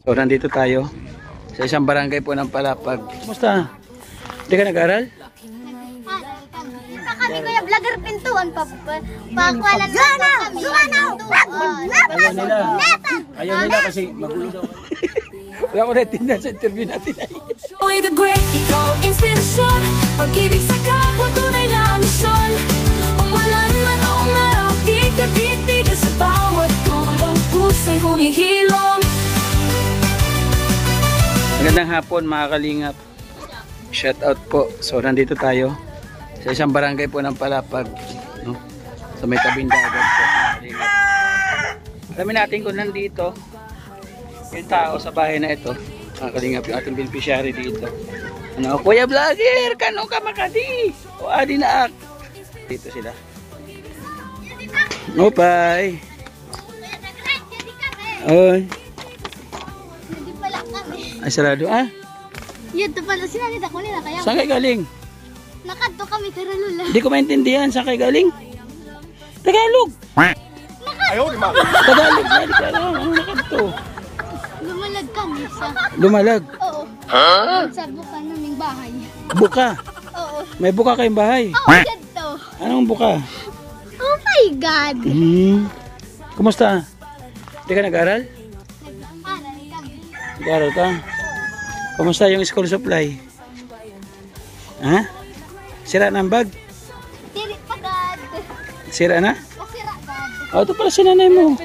So nandito tayo sa isang barangay po ng Palapag. Kumusta? Hindi ka nag-aral? Kami kuya vlogger pintuan pakwalan na kami. Ayaw nila kasi magulo daw. Wala ko natinda sa interview natin ay. The great, ikaw inspirasyon. Pag-ibig sa kapwa, tunay na misyon. Umulan man o umaraw, titigil sa bawat tulong, pusa'y humihilom. Magandang hapon mga kalingap. Shout out po. So nandito tayo sa isang barangay po ng Palapag, no? Sa may tabing dagat po. Alamin natin kung nandito yung tao sa bahay na ito. Mga kalingap, yung ating beneficiary dito. Ano, Kuya Vlogger, kano ka makadi? O adi na ak. Dito sila. Opay. Oy. Hindi pala kami. Ay, sarado ah? Yun to pala sila nila ko nila kaya. Saan kayo galing? Nakadto kami karalula. Hindi ko maintindihan. Saan kayo galing? Tagalog. Ayaw, di ma. Tagalog na, di ka alam. Ano nakadto? Lumalag kami sa... Lumalag. Oo. Sa buka naming bahay. Buka. Oo. May buka kayong bahay. Oo, ganito. Anong buka? Oh my God. Kumusta? Hindi ka nag-aral? Nag-aral kami. Nag-aral ka? Kumusta yung school supply? Ha? Sira na ang bag? Dili pa God. Sira na? Kasira God. Oh, ito pala si nanay mo.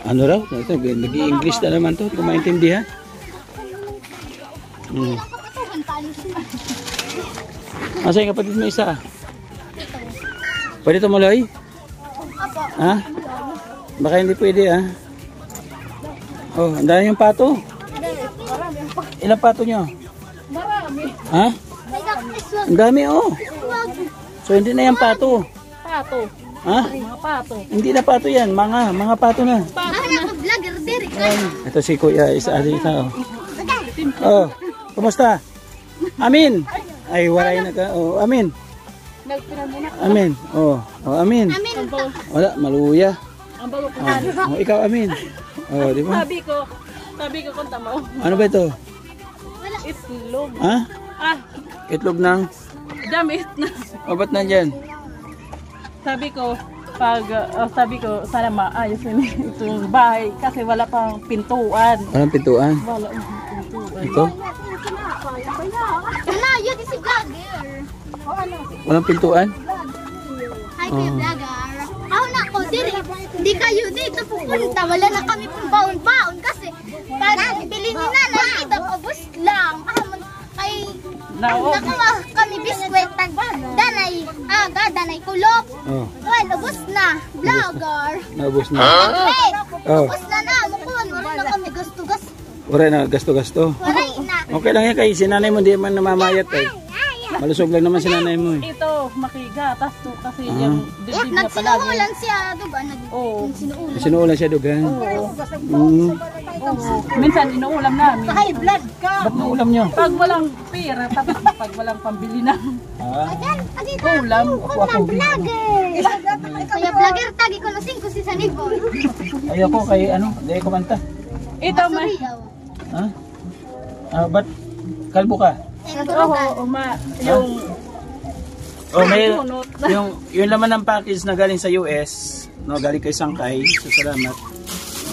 Ano raw? Nag-i-English na naman to. Hindi ko maintindihan. Ilang kapatuhan paano sila. Asa yung kapatid mo isa? Pwede tumuloy? Opo. Ha? Baka hindi pwede ah. Oh, ang dami yung pato. Ilang pato nyo? Marami. Ha? May iswag. Ang dami oh. Iswag. So hindi na yung pato. Pato. Ha? Mga pato. Hindi na pato yan. Mga pato na. Ako na ako vlogger diri. Ito si Kuya isa oh. Oh, kumusta? Amin. Ay, waray na ka. Oh, amin. Amin. Oh, amin. Amin. Wala, maluya. Ang bago ko. Oh, ikaw amin. Oh, di ba? Sabi ko kung tama. Ano ba ito? Wala. Itlog. Ha? Ah, Itlog ng... damit na. O, ba't nandyan? Sabi ko, sana maayos yun itong bahay kasi wala pang pintuan. Walang pintuan. Wala pang pintuan. Ito? Ano, yun si vlogger. Walang pintuan? Hi, kuya vlogger. Ako na ako, diri. Hindi kayo dito pupunta. Wala na kami pong baon-baon kasi pag bili ni nanay, ito pabus lang. Kay nakuha kami biskwit, danay, danay kulok. Oh, Well, ubus na. Vlogger. naubos na. Hey, Oh, ubus na na. Mukuhan, wala na kami gasto-gas. wala na, gasto-gasto. Wala na. Okay lang yan kay si nanay mo, hindi man namamayat eh. Malusog lang naman si nanay mo eh. Ito, makigatas to kasi yung dibdib na palagi. Nagsinuulan siya, diba? Oo. Nagsinuulan. Sinuulan siya dugan. Oo. Minsan inuulam namin. High blood ka. Ba't naulam nyo? Pag walang pera, tapos pag walang pambili na ulam. Ako vlogger. Kaya vlogger, tagi ko na 5 si Sanibol. Ayoko kay ano, hindi kumanta. Ito, may... Ha? Ba't kalbo ka? Oo, yung... Oh, may yung laman ng package na galing sa US, no, galing kay Sangkay. So salamat.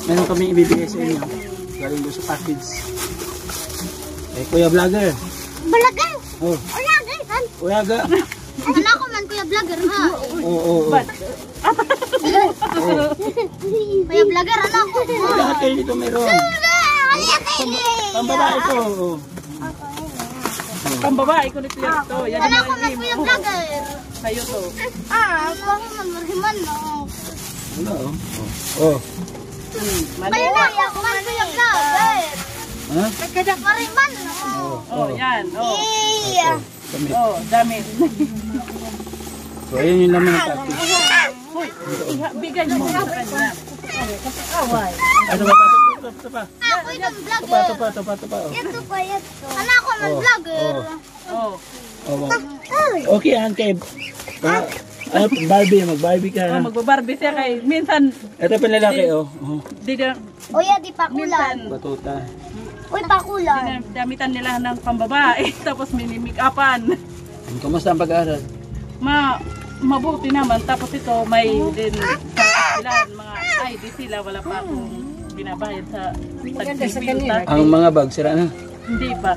Meron kami ibibigay sa inyo. Galing doon sa package. Eh, Kuya Vlogger. Vlogger? Oh, Vlogger? Kuya Ga. Wala ko man kuya vlogger ha. Oo. Kuya vlogger, ano ako? Lahat kayo dito meron. Pambabae ko. Oh. Pambabae ko ni Kuya ito. Yan Wala ang ko man kuya vlogger. Sa'yo to. Ako man mariman no. Wala oh. May ako man kuya vlogger. Ha? Mariman no. Oh, yan. Oh. Iya. Oh, dami. So ayun yung laman ng package. Hoy, bigay mo sa kanya. Away. Ano ba ito pa? Ako itong vlogger. Ito pa. Oh. Ito pa, ito. Ano ako man vlogger. Oh. Okay, kay Ay, Barbie, mag-Barbie ka. Oh, magba-Barbie siya kay minsan Ito pa lalaki, oh. di na Uy, di pakulan. Batuta. Uy, pakulan. damitan nila ng pambabae tapos mini-make-upan. Kamusta ang pag-aaral? Mabuti naman tapos ito may din sila mga ID sila wala pa akong binabayad sa tagsibilta. Ang mga bag, sira na? Hindi pa.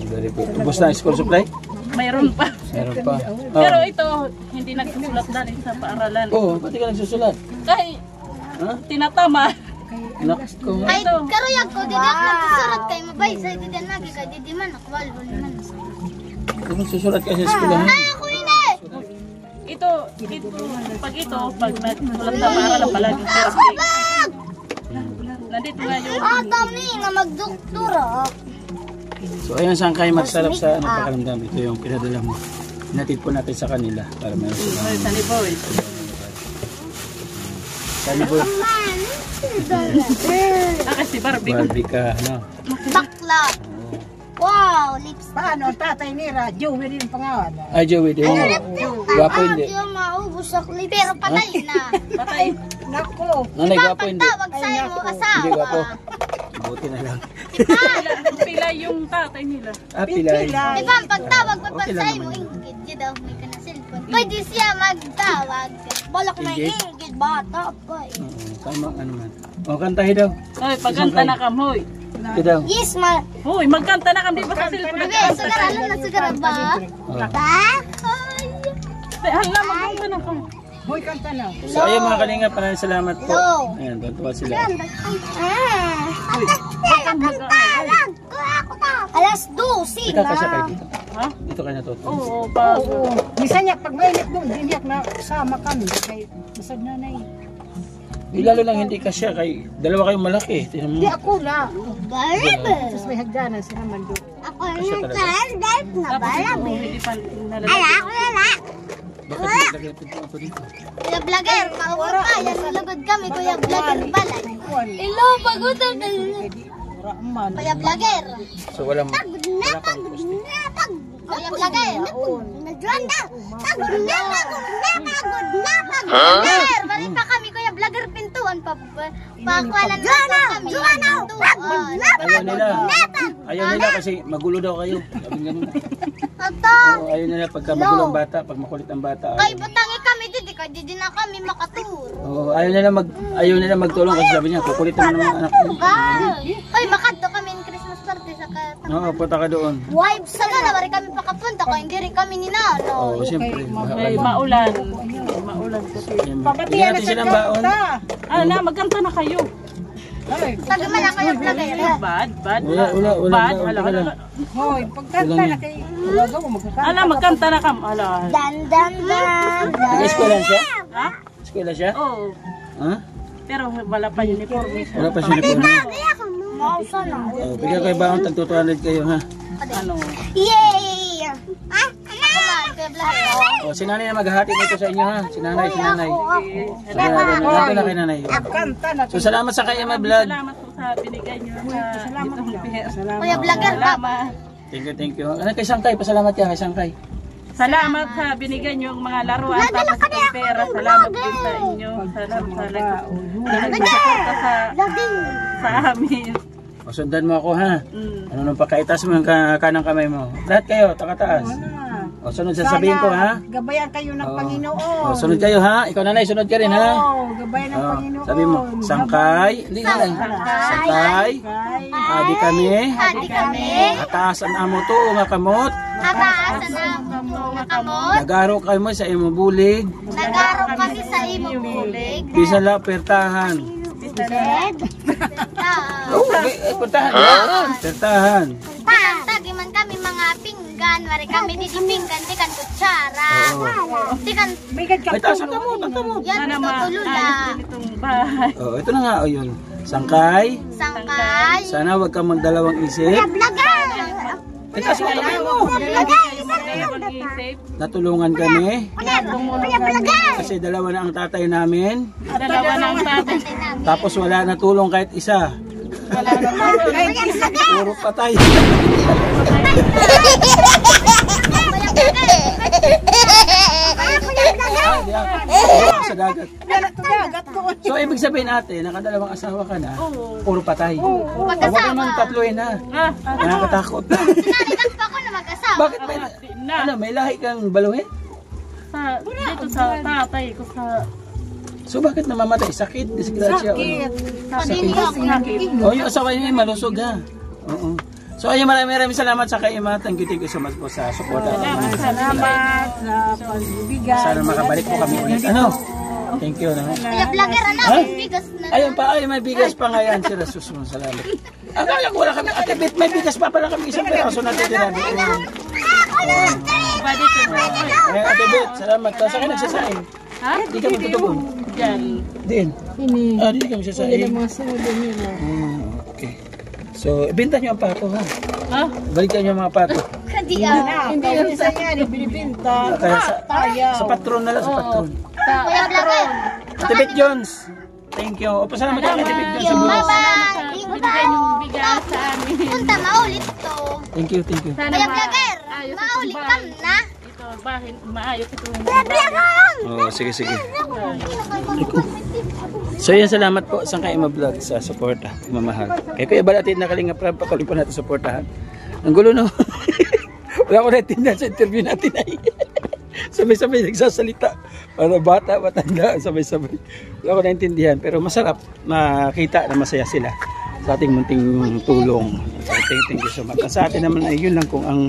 Very good. Ubus na ang school supply? Mayroon pa. Meron pa. Pero ito hindi nagsusulat dahil sa paaralan. Oo, pati ka nagsusulat. Kahit Ha? tinatama. Nako. Ay, karuyag ko, di ako nagsusurat kay mabay. Sa di din lagi kay di man, akwal, huli man. Kung nagsusulat ka sa eskwelahan? Ako hindi! Ito, pag nagsulat sa paaralan palagi Thursday. Nandito nga yung Tami na magdoktora. So ayun, saan kayo magsarap sa pakaramdam? Ito yung pinadala mo. Hinatid po natin sa kanila para meron sila. Sunny Boy. Sabi po, Kasi Barbie. Barbie ka, ano? Bakla. Wow, lips. Paano ang tatay nila? Joey din pangalan. Ay, Joey, din. Gwapo hindi. Di maubos ako lips. Pero patay na. Patay. Nako. Nanay, gwapo hindi. Pagtawag sa'yo mo Hindi gwapo. asawa. Buti na lang. Pila yung tatay nila. Ah, pilay. Di ba, pagtawag pa Okay lang sa'yo mo, naman. ingit niya daw, may ka na cellphone. Pwede siya magtawag. Balak na Ingit? ingit, bata pa eh. Oo, tama ka naman. O, kantahin daw. Hoy, pagkanta na kam, hoy. Ito daw. Yes, ma. Hoy, magkanta na kam, di ba sa cellphone Bebe, nagkanta? sugar, alam na sugar ba? Oh. Ba? Ay. Hala, magkanta na kam. Hoy, kanta na. So, ayun mga kalinga, maraming salamat po. Hello. Ayan, tuwa sila. Alas 12 Ika kasi kayo na. dito. Ha? Dito kayo natuto. Oo, pa. Oo. Minsan niya, pag mainit doon, diniyak na sama kami. Kay masad nanay. Lalo lang hindi ka siya, kay dalawa kayong malaki. Tingnan mo. Hindi ako na. Barabe. Tapos may hagdanan si naman doon. Ako yung target na Tapos ito, barabe. hindi pa Ala, nalalagay. ako lala. Bakit naglagay ang pinto ako dito? Kuya Vlogger, paupo pa. Yan, lugod kami, Kuya Vlogger. Balay. Hello, pagod na. Wala man. Kuya Vlogger. So, walang... Pagod na, pagod na, pagod. Kuya Vlogger. Nadyan na. Pagod na, pagod na, pagod na, pagod na. Balik pa kami, Kuya Vlogger, pintuan pa. Pakwalan na kami. Pintuan. Ayaw nila. Ayaw nila kasi magulo daw kayo. Sabi ganun. Ito. Oo, ayaw nila pagka magulo ang bata, pag makulit ang bata. Kay butangi kami dito, kaya di na kami makatur. Oo, ayaw nila magtulong kasi sabi niya, kukulit naman ang anak niyo. Ay, makadto kami ng Christmas party sa katang. Oo, punta ka doon. Wives sana na bari kami pakapunta kaya hindi rin kami ninalo. Oo, siyempre. May maulan. Maulan kasi. Bigyan natin silang baon. Ah, na, magkanta na kayo. Sabi man ako yung vlogger. Bad. Wala. Bad, Wala. hala. Hoy, pagkanta na kay Ulaga mo magkakanta. Ala, magkanta na kam. Ala. Dan. Nag-eskwela siya? Ha? Eskwela siya? Oo. Ha? Pero wala pa uniforme siya. Wala pa siya uniforme. Mausa na. Oh, bigyan kayo baon, tag 200 kayo ha. Ano? Yay! Ha? Kumain ko yung vlogger. Oh, si nanay na maghahati nito sa inyo ha. Si nanay. Salamat na kay nanay. Kanta na. So salamat sa kay Emma Vlog. Salamat po sa binigay niyo sa itong pera. Kuya vlogger ba? Salamat. Thank you. Ano kay Sangkay? Pasalamat ka kay Sangkay. Salamat sa binigay niyo yung mga laruan tapos itong pera. Salamat din sa inyo. Salamat sa nagsusuporta sa amin. O, sundan mo ako ha. Mm. Ano nung pagkaitas mo yung kanang kamay mo. Lahat kayo, takataas. O, sunod sasabihin ko ha. Gabayan kayo ng O, Panginoon. sunod kayo ha. Ikaw nanay, sunod ka rin ha. Oo, gabayan ng O, Panginoon. sabi mo, Sangkay. Hindi nanay. Sangkay. Adi kami. Hati kami. Ataasan amo to nga kamot. Ataasan na mga kamot. Nagaro kayo mo sa imo bulig. Nagaro kami sa imo bulig. Bisala pertahan. Red. Oh, pertahan. Pertahan. Tagi man kami mga pinggan. Mari kami di pinggan. Di kan kutsara. Di kan. Ay, taas ang kamot. Yan, Sana tutulula. maayos din itong bahay. Oh, ito na nga o yun. Sangkay. Sangkay. Sana wag kang magdalawang isip. Vlogger. Ay, taas ang kamay mo. Mag-isip. Natulungan kami. Kuya vlogger. Kasi dalawa na ang tatay namin. Dalawa ng tatay. Tapos wala na tulong kahit isa. Puro patay. Kuya vlogger. hindi ako sa dagat. Yan at dagat doon. So, ibig sabihin ate, nakadalawang asawa ka na, puro patay. Huwag Mag-asawa. ka naman tatluin na. Nakakatakot na. Sinarinig pa ako na mag-asawa. Bakit may lahi kang baluhin? Dito sa tatay ko sa... So, bakit namamatay? Sakit? Disgrasya? Sakit. Sakit. Oh, yung asawa niya malusog ha. Oo. So, ayun, maraming salamat sa kay Ima. Thank you so much po sa suporta. Salamat sa pagbibigay. Sana makabalik po kami ulit. Ano? Thank you. No? Kaya vlogger na, Ha? may bigas na. Ayun pa, ay may bigas pa nga yan. Sila susunod, salamat. Akala ko wala kami. Ate Bet, may bigas pa pala kami. Isang peraso na titira. Ate Bet, salamat. Sa akin nagsasain. Ha? Di ka magtutugon. Diyan. Din. Ini. Di ka magsasain. Yung mga sulo nila. Okay. So, ibenta nyo ang pato ha. Ha? Balikan nyo ang mga pato. Hindi ah. Hindi yun sa yan. Binibinta. Kaya Tayo. sa patron na lang, sa patron. Kuya vlogger. Ate Bet Jones. Thank you. O, pasalamat kami Ate Bet Jones sa bulas. Bye-bye. Binigay yung bigas sa amin. Punta, maulit to. Thank you, thank you. Sana Kuya vlogger, maayos maulit itong ka bahay. na. Ito, bahay, maayos itong Oh, sige, sige. So yan, salamat po sa kay Ima Vlog sa suporta, mamahal. Kaya Kuya Bal, atin na Kalinga Prab, patuloy po natin suportahan. Ang gulo no. Wala ko natindihan sa interview natin ay. Sabay-sabay nagsasalita. Para bata, matanda, sabay-sabay. Wala ko naintindihan, pero masarap makita na masaya sila sa ating munting tulong. So, thank you so much. Sa atin naman ay yun lang kung ano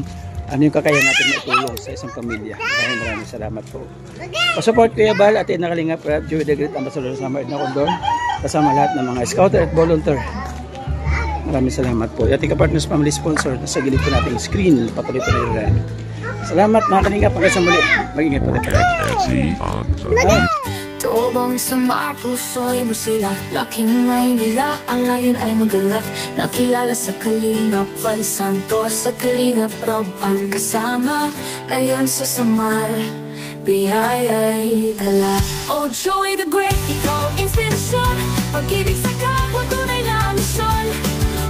yung kakayahan natin na itulong sa isang pamilya. Maraming salamat po. Pa-support Kuya Bal, atin na Kalinga Prab, Joey the Great Ambassador sa Edna Condor, kasama lahat ng mga scouter at volunteer. Maraming salamat po. Ating ka-partners family sponsor, nasa gilid po nating screen, patuloy po na rin. Salamat mga Kalinga, pagkasa muli. Mag-ingat po tayo. Tubong sa mga puso'y masila, laking Maynila, ang layon ay magalat. Nakilala sa Kalinga Pal Santos, sa Kalinga Prab ang kasama. Ngayon sa Samar, biyaya'y dala. Oh Joey the Great, ikaw inspirasyon, pag-ibig sa kapwa, tunay na misyon.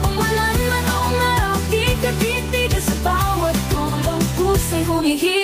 Umulan man o umaraw, di ka titigan sa bawat tulong pusa'y humihi.